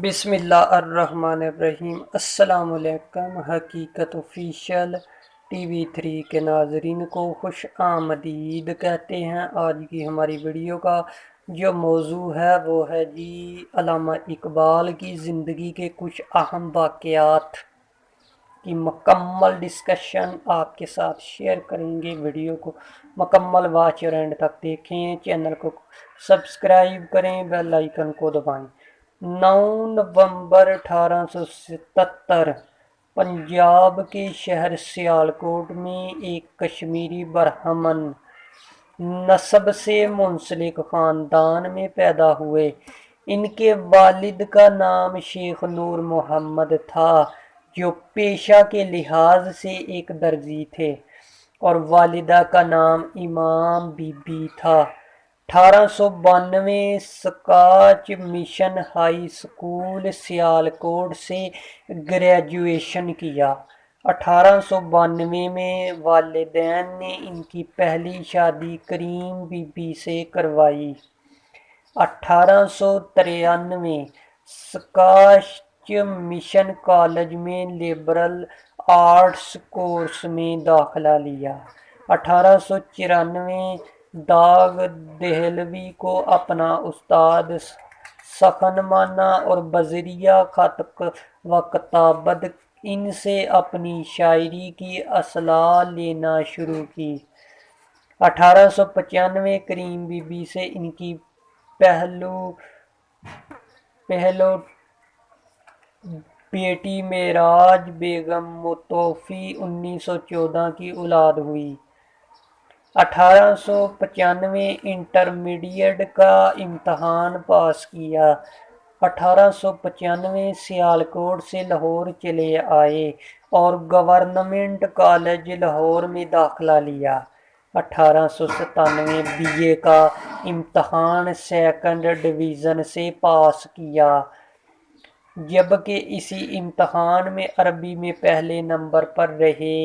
بسم اللہ الرحمن الرحیم۔ السلام علیکم۔ حقیقت آفیشیل ٹی وی 3 کے ناظرین کو خوش آمدید کہتے ہیں۔ آج کی ہماری ویڈیو کا جو موضوع ہے وہ ہے علامہ اقبال کی زندگی کے کچھ اہم واقعات کی مکمل ڈسکشن آپ کے ساتھ شیئر کریں گے۔ ویڈیو کو مکمل واچ اور اینڈ تک دیکھیں، چینل کو سبسکرائب کریں، بیل آئیکن کو دبائیں۔ 9 نومبر 1877 پنجاب کے شہر سیالکوٹ میں ایک کشمیری برہمن نسب سے منسلک خاندان میں پیدا ہوئے۔ ان کے والد کا نام شیخ نور محمد تھا، جو پیشہ کے لحاظ سے ایک درزی تھے، اور والدہ کا نام امام بی بی تھا۔ 1892 scotch mission high school Sialkot سے گریجویشن کیا۔ 1892 میں والدین نے ان کی پہلی شادی کریم بی بی سے کروائی۔ 1893 سکاچ مشن کالج میں لبرل آرٹس کورس میں داخلہ لیا۔ 1894 داغ دہلوی کو اپنا استاد سخن مانا اور بذریعہ خط و کتابت ان سے اپنی شاعری کی اصلاح لینا شروع کی۔ 1895 کریم بی بی سے ان کی پہلو بیٹی معراج بیگم متوفی 1914 کی اولاد ہوئی۔ 1895 انٹرمیڈیٹ کا امتحان پاس کیا۔ 1895 سیالکوٹ سے لاہور چلے آئے اور گورنمنٹ کالج لاہور میں داخلہ لیا۔ 1897 بی اے کا امتحان سیکنڈ ڈویژن سے پاس کیا، جبکہ اسی امتحان میں عربی میں پہلے نمبر پر رہے۔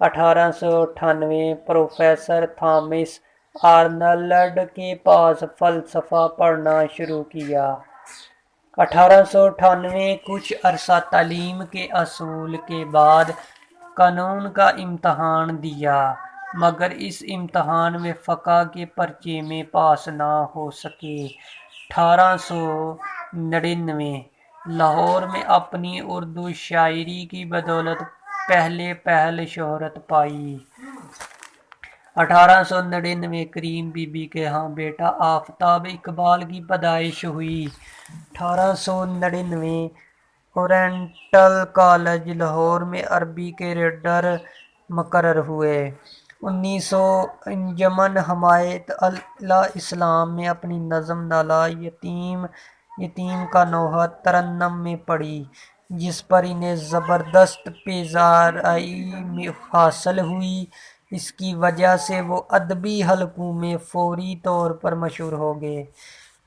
1898 پروفیسر تھامس آرنلڈ کے پاس فلسفہ پڑھنا شروع کیا۔ 1898 کچھ عرصہ تعلیم کے حصول کے بعد قانون کا امتحان دیا، مگر اس امتحان میں فقہ کے پرچے میں پاس نہ ہو سکے۔ 1899 لاہور میں اپنی اردو شاعری کی بدولت پہل شہرت پائی۔ 1899 کریم بی بی کے ہاں بیٹا آفتاب اقبال کی پیدائش ہوئی۔ 1899 اورینٹل کالج لاہور میں عربی کے ریڈر مقرر ہوئے۔ 1900 انجمن حمایت الاسلام میں اپنی نظم نالہ یتیم کا نوحہ ترنم میں پڑھی، جس پر انہیں زبردست پذیرائی حاصل ہوئی۔ اس کی وجہ سے وہ ادبی حلقوں میں فوری طور پر مشہور ہو گئے۔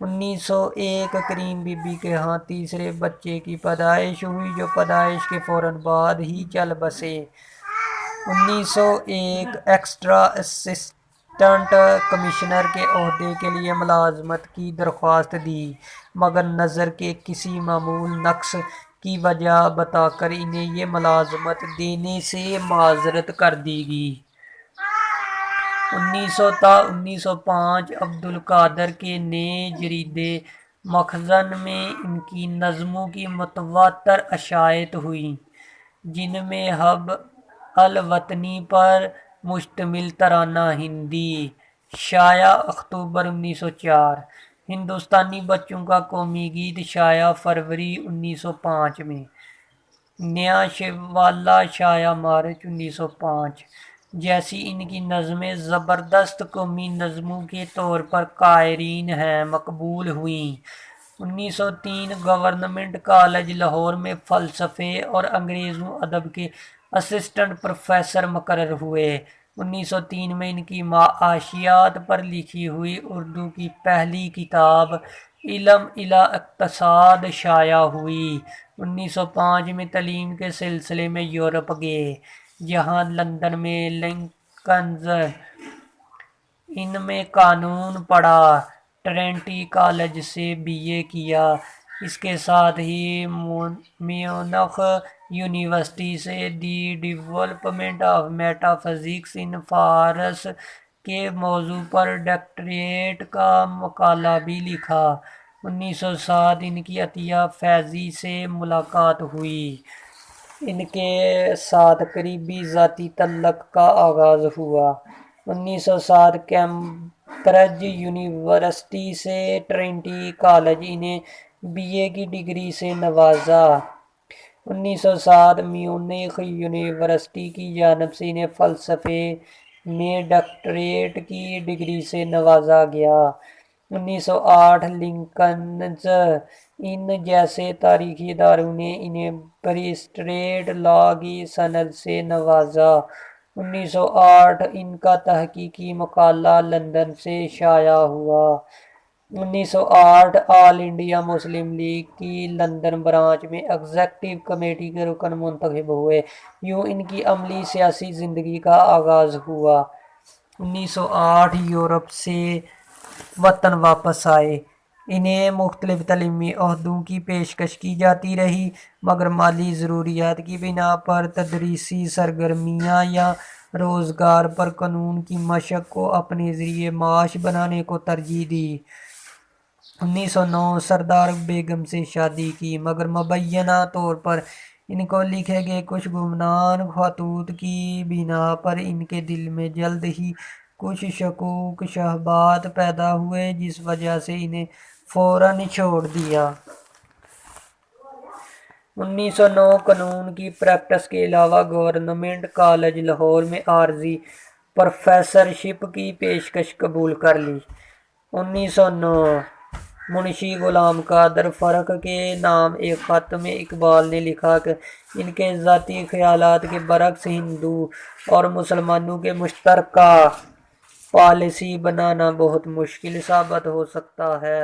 1901 کریم بی بی کے ہاں تیسرے بچے کی پیدائش ہوئی، جو پیدائش کے فوراً بعد ہی چل بسے۔ 1901 ایکسٹرا اسسٹنٹ کمشنر کے عہدے کے لیے ملازمت کی درخواست دی، مگر نظر کے کسی معمول نقص کی وجہ بتا کر انہیں یہ ملازمت دینے سے معذرت کر دی گئی۔ 1905 عبدالقادر کے نئے جریدے مخزن میں ان کی نظموں کی متواتر اشاعت ہوئیں، جن میں حب الوطنی پر مشتمل ترانہ ہندی شائع اکتوبر 1904، ہندوستانی بچوں کا قومی گیت شائع فروری 1905 میں، نیا شیوالا شائع مارچ 1905 جیسی ان کی نظمیں زبردست قومی نظموں کے طور پر قائلین ہیں مقبول ہوئیں۔ 1903 گورنمنٹ کالج لاہور میں فلسفے اور انگریزی ادب کے اسسٹنٹ پروفیسر مقرر ہوئے۔ 1903 میں ان کی معاشیات پر لکھی ہوئی اردو کی پہلی کتاب علم الی اقتصاد شائع ہوئی۔ 1905 میں تعلیم کے سلسلے میں یورپ گئے، جہاں لندن میں لنکنز ان میں قانون پڑھا، ٹرینٹی کالج سے بی اے کیا، اس کے ساتھ ہی میونخ یونیورسٹی سے the development of metaphysics in فارس کے موضوع پر ڈاکٹریٹ کا مقالہ بھی لکھا۔ 1907 ان کی عطیہ فیضی سے ملاقات ہوئی۔ ان کے ساتھ قریبی ذاتی تعلق کا آغاز ہوا۔ 1907 کیمبرج یونیورسٹی سے ٹرینٹی کالج انہیں بی اے کی ڈگری سے نوازا۔ 1907 میونخ یونیورسٹی کی جانب سے انہیں فلسفے میں ڈاکٹریٹ کی ڈگری سے نوازا گیا۔ 1908 لنکنز ان جیسے تاریخی اداروں نے انہیں بیرسٹریٹ لا کی سند سے نوازا۔ 1908 ان کا تحقیقی مقالہ لندن سے شائع ہوا۔ 1908 آل انڈیا مسلم لیگ کی لندن برانچ میں ایگزیکٹو کمیٹی کے رکن منتخب ہوئے۔ یوں ان کی عملی سیاسی زندگی کا آغاز ہوا۔ 1908 یورپ سے وطن واپس آئے۔ انہیں مختلف تعلیمی عہدوں کی پیشکش کی جاتی رہی، مگر مالی ضروریات کی بنا پر تدریسی سرگرمیاں یا روزگار پر قانون کی مشق کو اپنے ذریعہ معاش بنانے کو ترجیح دی۔ 1909 سردار بیگم سے شادی کی، مگر مبینہ طور پر ان کو لکھے گئے کچھ گمنام خطوط کی بنا پر ان کے دل میں جلد ہی کچھ شکوک شبہات پیدا ہوئے، جس وجہ سے انہیں فوراً چھوڑ دیا۔ 1909 قانون کی پریکٹس کے علاوہ گورنمنٹ کالج لاہور میں عارضی پروفیسرشپ کی پیشکش قبول کر لی۔ 1909 منشی غلام قادر فرق کے نام ایک خط میں اقبال نے لکھا کہ ان کے ذاتی خیالات کے برعکس ہندو اور مسلمانوں کے مشترکہ پالیسی بنانا بہت مشکل ثابت ہو سکتا ہے۔